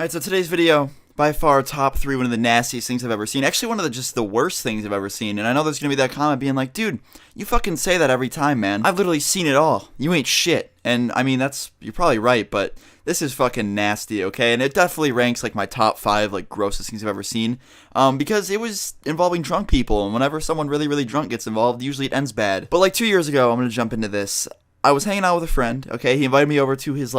Alright, so today's video, by far top 3, one of the nastiest things I've ever seen. Actually, one of the worst things I've ever seen. And I know there's gonna be that comment being like, dude, you fucking say that every time, man. I've literally seen it all. You ain't shit. And I mean, you're probably right, but this is fucking nasty, okay? And it definitely ranks like my top 5 like grossest things I've ever seen. Because it was involving drunk people, and whenever someone really, really drunk gets involved, usually it ends bad. But like 2 years ago, I'm gonna jump into this. I was hanging out with a friend, okay? He invited me over to his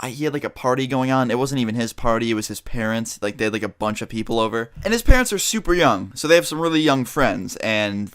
he had like a party going on. It wasn't even his party, it was his parents. Like, they had like a bunch of people over. And his parents are super young, so they have some really young friends. And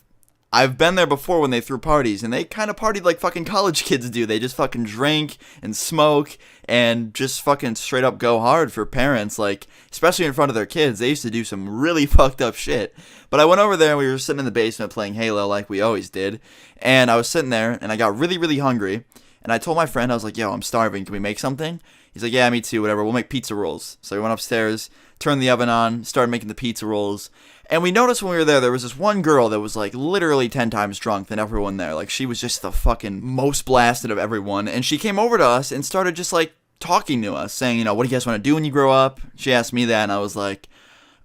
I've been there before when they threw parties, and they kind of partied like fucking college kids do. They just fucking drink and smoke and just fucking straight up go hard for parents, like, especially in front of their kids. They used to do some really fucked up shit. But I went over there and we were sitting in the basement playing Halo like we always did. And I was sitting there and I got really, really hungry. And I told my friend, I was like, yo, I'm starving. Can we make something? He's like, yeah, me too, whatever. We'll make pizza rolls. So we went upstairs, turned the oven on, started making the pizza rolls. And we noticed when we were there was this one girl that was like literally 10 times drunk than everyone there. Like, she was just the fucking most blasted of everyone. And she came over to us and started just like talking to us, saying, you know, what do you guys want to do when you grow up? She asked me that, and I was like,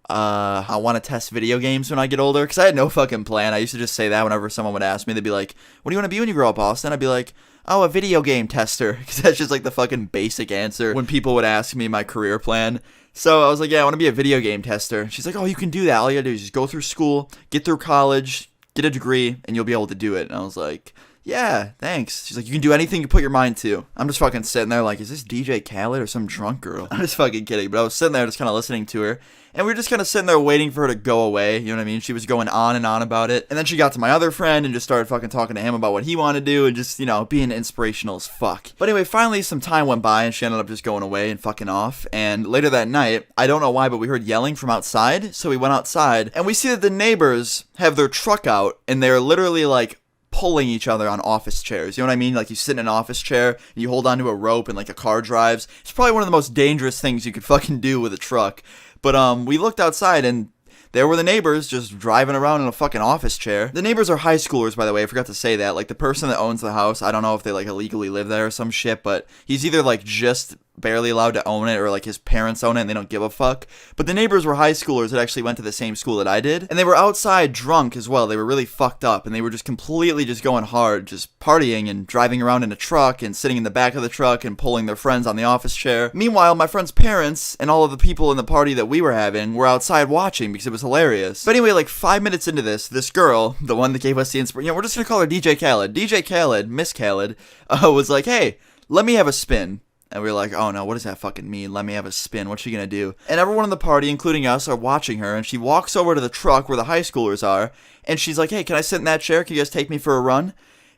I want to test video games when I get older. Because I had no fucking plan. I used to just say that whenever someone would ask me. They'd be like, what do you want to be when you grow up, Austin? I'd be like, oh, a video game tester. Because that's just like the fucking basic answer when people would ask me my career plan. So I was like, yeah, I want to be a video game tester. She's like, oh, you can do that. All you gotta do is just go through school, get through college, get a degree, and you'll be able to do it. And I was like, yeah, thanks. She's like, you can do anything you put your mind to. I'm just fucking sitting there like, is this DJ Khaled or some drunk girl? I'm just fucking kidding. But I was sitting there just kind of listening to her. And we were just kind of sitting there waiting for her to go away. You know what I mean? She was going on and on about it. And then she got to my other friend and just started fucking talking to him about what he wanted to do and just, you know, being inspirational as fuck. But anyway, finally some time went by and she ended up just going away and fucking off. And later that night, I don't know why, but we heard yelling from outside. So we went outside and we see that the neighbors have their truck out and they're literally like pulling each other on office chairs. You know what I mean? Like, you sit in an office chair and you hold onto a rope and like a car drives. It's probably one of the most dangerous things you could fucking do with a truck. But we looked outside and there were the neighbors just driving around in a fucking office chair. The neighbors are high schoolers, by the way. I forgot to say that. Like, the person that owns the house, I don't know if they like illegally live there or some shit, but he's either like just barely allowed to own it or like his parents own it and they don't give a fuck. But the neighbors were high schoolers that actually went to the same school that I did, and they were outside drunk as well. They were really fucked up and they were just completely just going hard, just partying and driving around in a truck and sitting in the back of the truck and pulling their friends on the office chair. Meanwhile, my friend's parents and all of the people in the party that we were having were outside watching because it was hilarious. But anyway, like 5 minutes into this girl, the one that gave us the inspiration, you know, we're just gonna call her DJ Khaled. DJ Khaled, Miss Khaled, was like, hey, let me have a spin. And we were like, oh no, what does that fucking mean? Let me have a spin. What's she gonna do? And everyone in the party, including us, are watching her. And she walks over to the truck where the high schoolers are. And she's like, hey, can I sit in that chair? Can you guys take me for a run?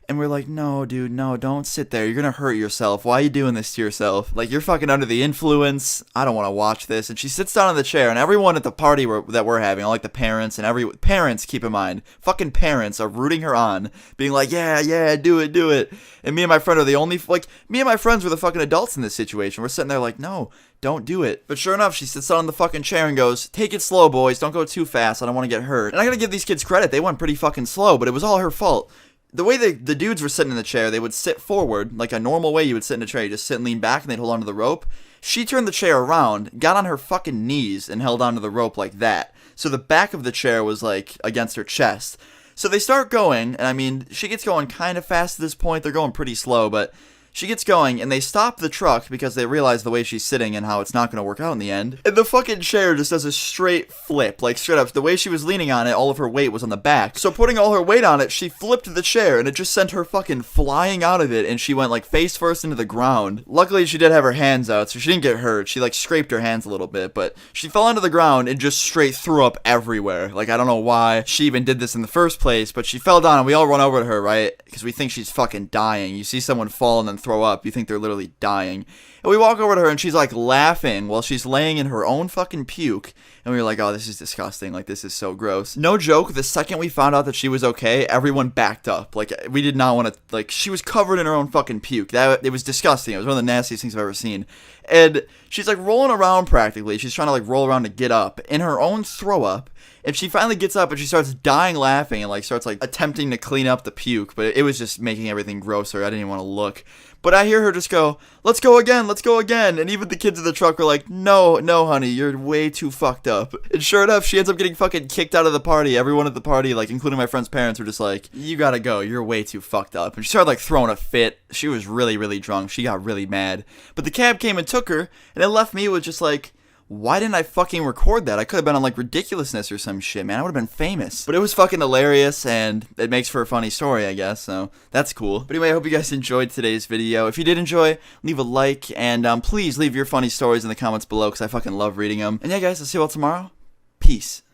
And we're like, no, dude, no, don't sit there. You're gonna hurt yourself. Why are you doing this to yourself? Like, you're fucking under the influence. I don't want to watch this. And she sits down in the chair, and everyone at the party that we're having, all like the parents and parents, keep in mind, fucking parents are rooting her on, being like, yeah, do it. And me and my friend are the only, like, me and my friends were the fucking adults in this situation. We're sitting there like, no, don't do it. But sure enough, she sits down on the fucking chair and goes, take it slow, boys. Don't go too fast. I don't want to get hurt. And I gotta give these kids credit. They went pretty fucking slow, but it was all her fault. The way the dudes were sitting in the chair, they would sit forward, like a normal way you would sit in a chair. You just sit and lean back and they'd hold onto the rope. She turned the chair around, got on her fucking knees, and held onto the rope like that. So the back of the chair was like against her chest. So they start going, and I mean, she gets going kind of fast at this point. They're going pretty slow, but she gets going, and they stop the truck because they realize the way she's sitting and how it's not going to work out in the end. And the fucking chair just does a straight flip, like straight up. The way she was leaning on it, all of her weight was on the back. So putting all her weight on it, she flipped the chair, and it just sent her fucking flying out of it, and she went like face first into the ground. Luckily, she did have her hands out, so she didn't get hurt. She like scraped her hands a little bit, but she fell onto the ground and just straight threw up everywhere. Like, I don't know why she even did this in the first place, but she fell down, and we all run over to her, right? Because we think she's fucking dying. You see someone fall and then throw up, you think they're literally dying. And we walk over to her and she's like laughing while she's laying in her own fucking puke. And we were like, oh, this is disgusting. Like, this is so gross. No joke, the second we found out that she was okay, everyone backed up. Like, we did not want to, like, she was covered in her own fucking puke. It was disgusting. It was one of the nastiest things I've ever seen. And she's like rolling around practically. She's trying to like roll around to get up in her own throw up. And she finally gets up and she starts dying laughing and like starts like attempting to clean up the puke. But it was just making everything grosser. I didn't even want to look. But I hear her just go, let's go again, let's go again. And even the kids in the truck were like, no, honey, you're way too fucked up. And sure enough, she ends up getting fucking kicked out of the party. Everyone at the party, like, including my friend's parents, were just like, you gotta go, you're way too fucked up. And she started, like, throwing a fit. She was really, really drunk. She got really mad. But the cab came and took her, and it left me with just like, why didn't I fucking record that? I could have been on, like, Ridiculousness or some shit, man. I would have been famous. But it was fucking hilarious, and it makes for a funny story, I guess, so that's cool. But anyway, I hope you guys enjoyed today's video. If you did enjoy, leave a like, and please leave your funny stories in the comments below, because I fucking love reading them. And yeah, guys, I'll see you all tomorrow. Peace.